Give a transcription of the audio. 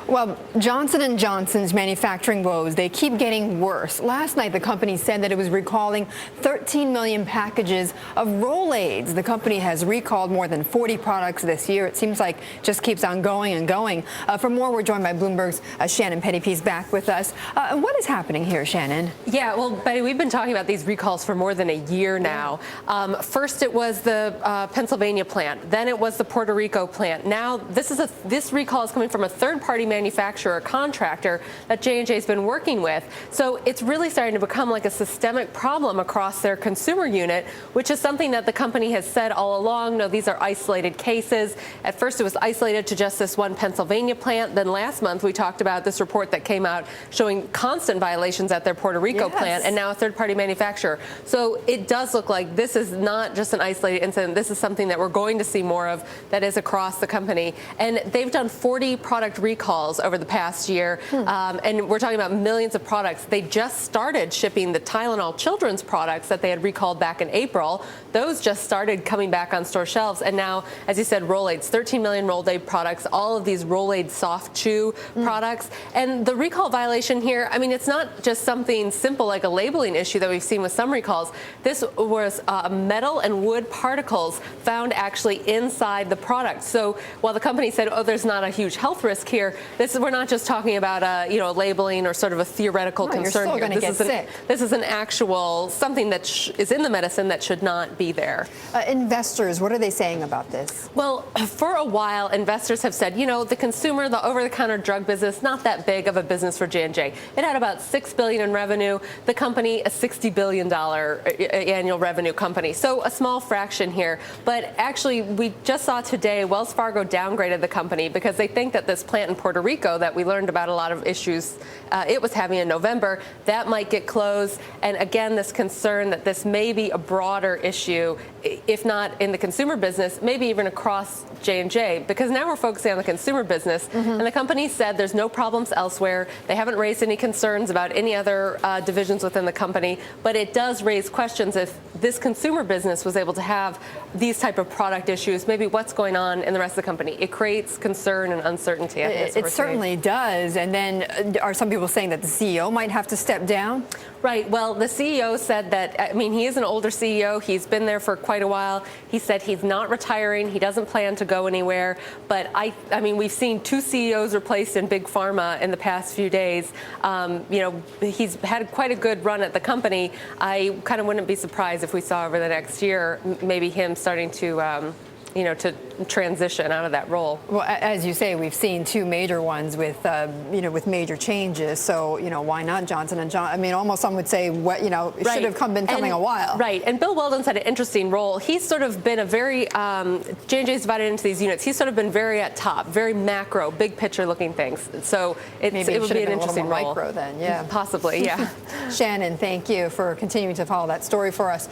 Well, Johnson & Johnson's manufacturing woes, they keep getting worse. Last night, the company said that it was recalling 13 million packages of Rolaids. The company has recalled more than 40 products this year. It seems like just keeps on going and going. For more, we're joined by Bloomberg's Shannon Pettypiece back with us. What is happening here, Shannon? Yeah, well, Betty, we've been talking about these recalls for more than a year now. First, it was the Pennsylvania plant. Then it was the Puerto Rico plant. Now, this recall is coming from a third-party manufacturer, contractor that J&J's been working with. So it's really starting to become like a systemic problem across their consumer unit, which is something that the company has said all along. No, these are isolated cases. At first, it was isolated to just this one Pennsylvania plant. Then last month, we talked about this report that came out showing constant violations at their Puerto Rico plant, and now a third-party manufacturer. So it does look like this is not just an isolated incident. This is something that we're going to see more of that is across the company. And they've done 40 product recalls over the past year, and we're talking about millions of products. They just started shipping the Tylenol children's products that they had recalled back in April. Those just started coming back on store shelves, and now, as you said, Rolaids, 13 million Rolaids products, all of these Rolaids soft chew products. And the recall violation here, I mean, it's not just something simple like a labeling issue that we've seen with some recalls. This was metal and wood particles found actually inside the product. So while the company said, oh, there's not a huge health risk here, we're not just talking about a labeling or sort of a theoretical concern here. This is an actual something that is in the medicine that should not be there. Investors, what are they saying about this? Well, for a while, investors have said, the consumer, the over-the-counter drug business, not that big of a business for J&J. It had about $6 billion in revenue. The company, a $60 billion annual revenue company. So a small fraction here. But actually, we just saw today Wells Fargo downgraded the company because they think that this plant in Puerto Rico that we learned about a lot of issues it was having in November, that might get closed. And again, this concern that this may be a broader issue, if not in the consumer business, maybe even across J&J, because now we're focusing on the consumer business. And the company said there's no problems elsewhere. They haven't raised any concerns about any other divisions within the company, but it does raise questions if this consumer business was able to have these type of product issues, maybe what's going on in the rest of the company. It creates concern and uncertainty. It certainly does. And then are some people saying that the CEO might have to step down? Right. Well, the CEO said that, I mean, he is an older CEO. He's been there for quite a while. He said he's not retiring. He doesn't plan to go anywhere. But I mean, we've seen 2 CEOs replaced in big pharma in the past few days. He's had quite a good run at the company. I kind of wouldn't be surprised if we saw over the next year maybe him starting to to transition out of that role. Well, as you say, we've seen 2 major ones with, with major changes. So, why not Johnson & Johnson? I mean, almost some would say, what, it should have been coming a while. Right. And Bill Weldon's had an interesting role. He's sort of been a very, J&J's divided into these units. He's sort of been very at top, very macro, big picture looking things. So it would be an interesting role. Micro then, yeah. Possibly, yeah. Shannon, thank you for continuing to follow that story for us.